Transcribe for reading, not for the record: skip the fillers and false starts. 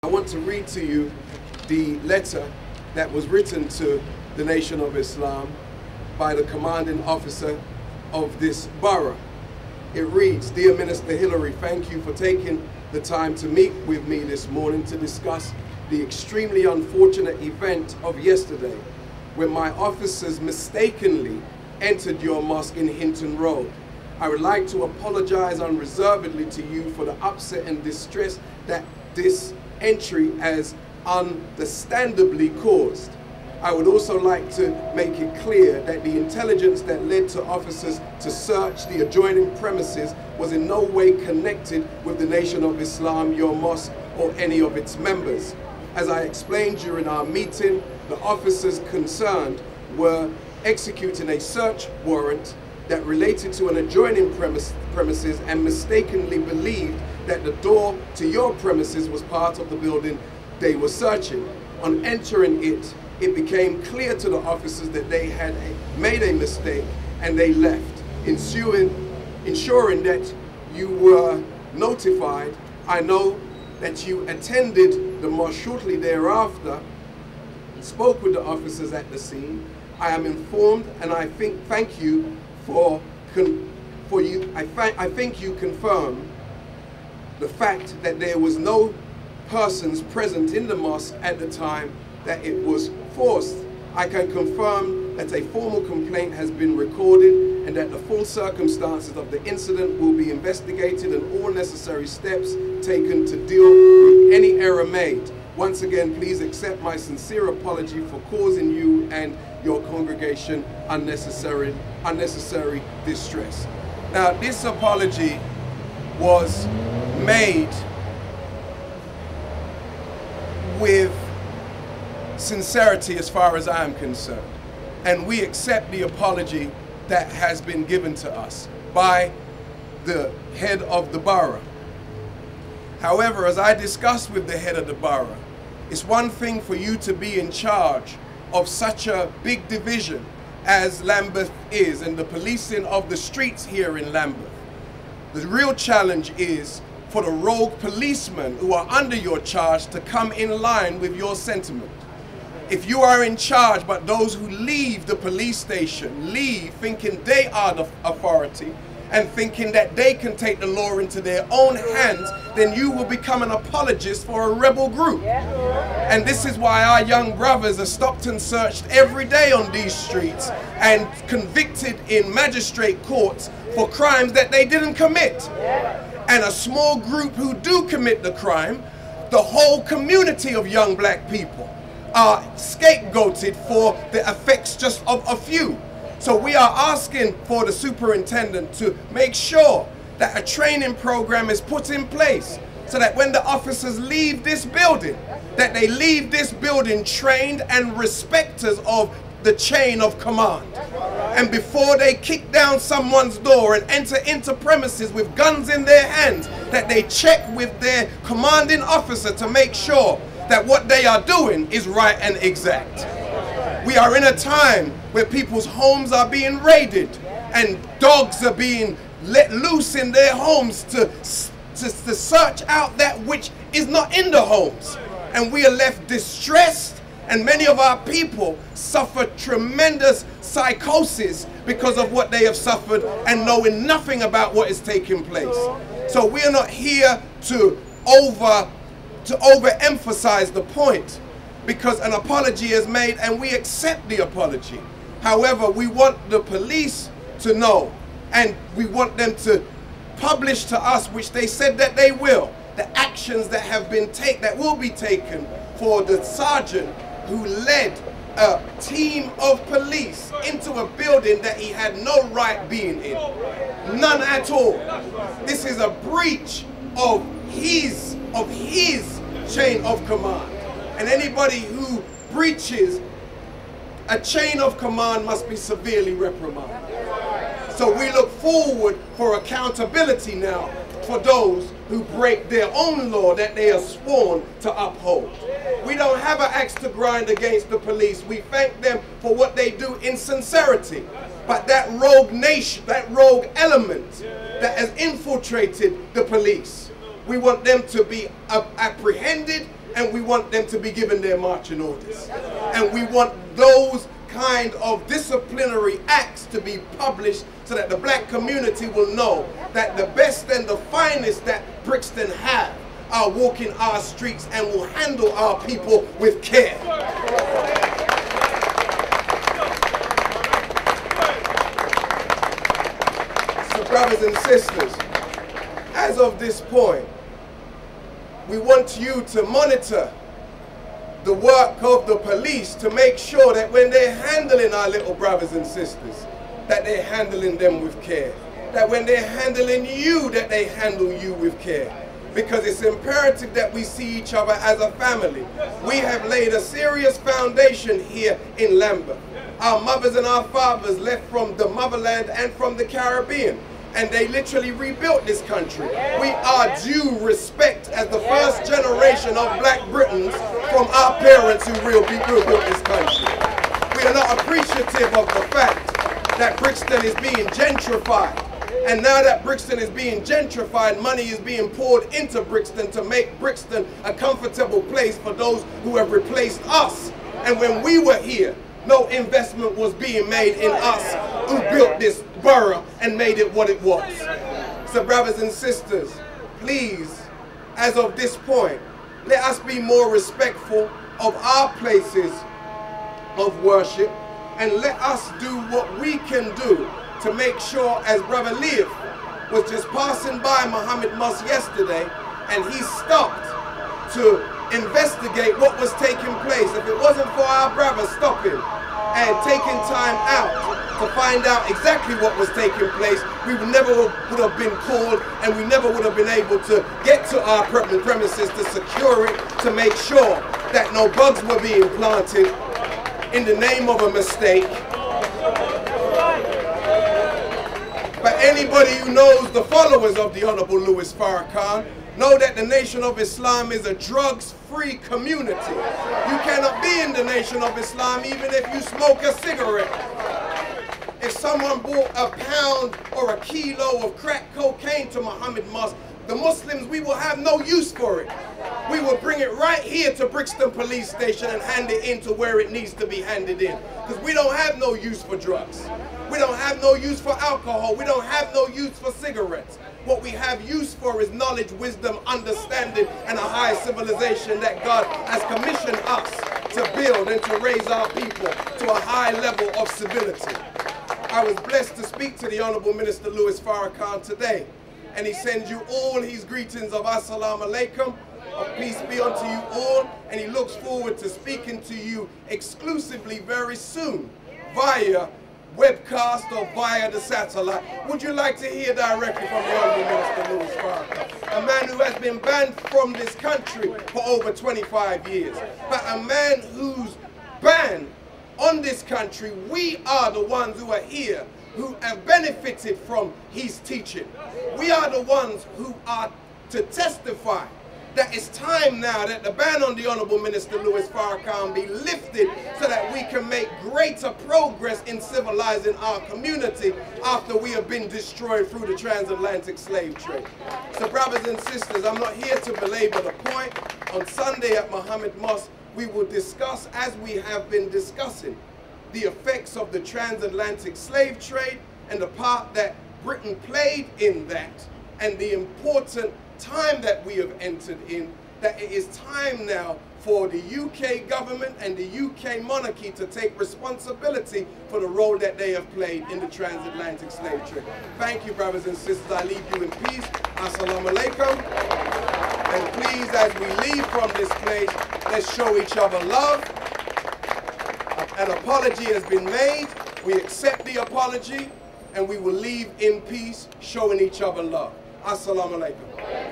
I want to read to you the letter that was written to the Nation of Islam by the commanding officer of this borough. It reads, "Dear Minister Hilary, thank you for taking the time to meet with me this morning to discuss the extremely unfortunate event of yesterday when my officers mistakenly entered your mosque in Hinton Road. I would like to apologize unreservedly to you for the upset and distress that this entry has understandably caused. I would also like to make it clear that the intelligence that led to officers to search the adjoining premises was in no way connected with the Nation of Islam, your mosque, or any of its members. As I explained during our meeting, the officers concerned were executing a search warrant that related to an adjoining premises and mistakenly believed that the door to your premises was part of the building they were searching. On entering it, it became clear to the officers that they had made a mistake and they left. Ensuring that you were notified, I know that you attended the mosque shortly thereafter, spoke with the officers at the scene. I am informed, and I thank you I think you confirm the fact that there was no persons present in the mosque at the time that it was forced. I can confirm that a formal complaint has been recorded and that the full circumstances of the incident will be investigated and all necessary steps taken to deal with any error made. Once again, please accept my sincere apology for causing you and your congregation unnecessary distress." Now, this apology was made with sincerity as far as I am concerned. And we accept the apology that has been given to us by the head of the borough. However, as I discussed with the head of the borough, it's one thing for you to be in charge of such a big division as Lambeth is and the policing of the streets here in Lambeth. The real challenge is for the rogue policemen who are under your charge to come in line with your sentiment. If you are in charge, but those who leave the police station leave thinking they are the authority and thinking that they can take the law into their own hands, then you will become an apologist for a rebel group. And this is why our young brothers are stopped and searched every day on these streets and convicted in magistrate courts for crimes that they didn't commit. And a small group who do commit the crime, the whole community of young black people are scapegoated for the effects just of a few. So we are asking for the superintendent to make sure that a training program is put in place so that when the officers leave this building, that they leave this building trained and respecters of the chain of command. And before they kick down someone's door and enter into premises with guns in their hands, that they check with their commanding officer to make sure that what they are doing is right and exact. We are in a time where people's homes are being raided and dogs are being let loose in their homes to search out that which is not in the homes. And we are left distressed, and many of our people suffer tremendous psychosis because of what they have suffered and knowing nothing about what is taking place. So we are not here to overemphasize the point, because an apology is made and we accept the apology. However, we want the police to know, and we want them to publish to us, which they said that they will, the actions that have been that will be taken for the sergeant who led a team of police into a building that he had no right being in. None at all. This is a breach of his chain of command. And anybody who breaches a chain of command must be severely reprimanded. So we look forward for accountability now for those who break their own law that they are sworn to uphold. We don't have an axe to grind against the police. We thank them for what they do in sincerity. But that rogue nation, that rogue element that has infiltrated the police, we want them to be apprehended and we want them to be given their marching orders. And we want those kind of disciplinary acts to be published so that the black community will know that the best and the finest that Brixton have are walking our streets and will handle our people with care. So brothers and sisters, as of this point, we want you to monitor the work of the police to make sure that when they're handling our little brothers and sisters, that they're handling them with care. That when they're handling you, that they handle you with care. Because it's imperative that we see each other as a family. We have laid a serious foundation here in Lambeth. Our mothers and our fathers left from the motherland and from the Caribbean, and they literally rebuilt this country. We are due respect as the first generation of black Britons from our parents who rebuilt this country. We are not appreciative of the fact that Brixton is being gentrified. And now that Brixton is being gentrified, money is being poured into Brixton to make Brixton a comfortable place for those who have replaced us. And when we were here, no investment was being made in us who built this borough and made it what it was. So brothers and sisters, please, as of this point, let us be more respectful of our places of worship, and let us do what we can do to make sure, as Brother Leif was just passing by Muhammad Mosque yesterday, and he stopped to investigate what was taking place. If it wasn't for our brother stopping and taking time out to find out exactly what was taking place, we never would have been called, and we never would have been able to get to our premises to secure it, to make sure that no bugs were being planted in the name of a mistake. But anybody who knows the followers of the Honorable Louis Farrakhan know that the Nation of Islam is a drugs-free community. You cannot be in the Nation of Islam even if you smoke a cigarette. If someone bought a pound or a kilo of crack cocaine to Muhammad Mosque, the Muslims, we will have no use for it. We will bring it right here to Brixton Police Station and hand it in to where it needs to be handed in. Because we don't have no use for drugs. We don't have no use for alcohol. We don't have no use for cigarettes. What we have use for is knowledge, wisdom, understanding, and a high civilization that God has commissioned us to build and to raise our people to a high level of civility. I was blessed to speak to the Honorable Minister Louis Farrakhan today, and he sends you all his greetings of Assalamu Alaikum, of peace be unto you all, and he looks forward to speaking to you exclusively very soon via webcast or via the satellite. Would you like to hear directly from the Honorable Minister Louis Farrakhan, a man who has been banned from this country for over 25 years, but a man whose ban on this country, we are the ones who are here who have benefited from his teaching. We are the ones who are to testify that it's time now that the ban on the Honorable Minister Louis Farrakhan be lifted so that we can make greater progress in civilizing our community after we have been destroyed through the transatlantic slave trade. So brothers and sisters, I'm not here to belabor the point. On Sunday at Muhammad Mosque, we will discuss, as we have been discussing, the effects of the transatlantic slave trade and the part that Britain played in that, and the important time that we have entered in, that it is time now for the UK government and the UK monarchy to take responsibility for the role that they have played in the transatlantic slave trade. Thank you, brothers and sisters. I leave you in peace. Assalamu alaikum. And please, as we leave from this place, let's show each other love. An apology has been made. We accept the apology, and we will leave in peace, showing each other love. Assalamu alaikum.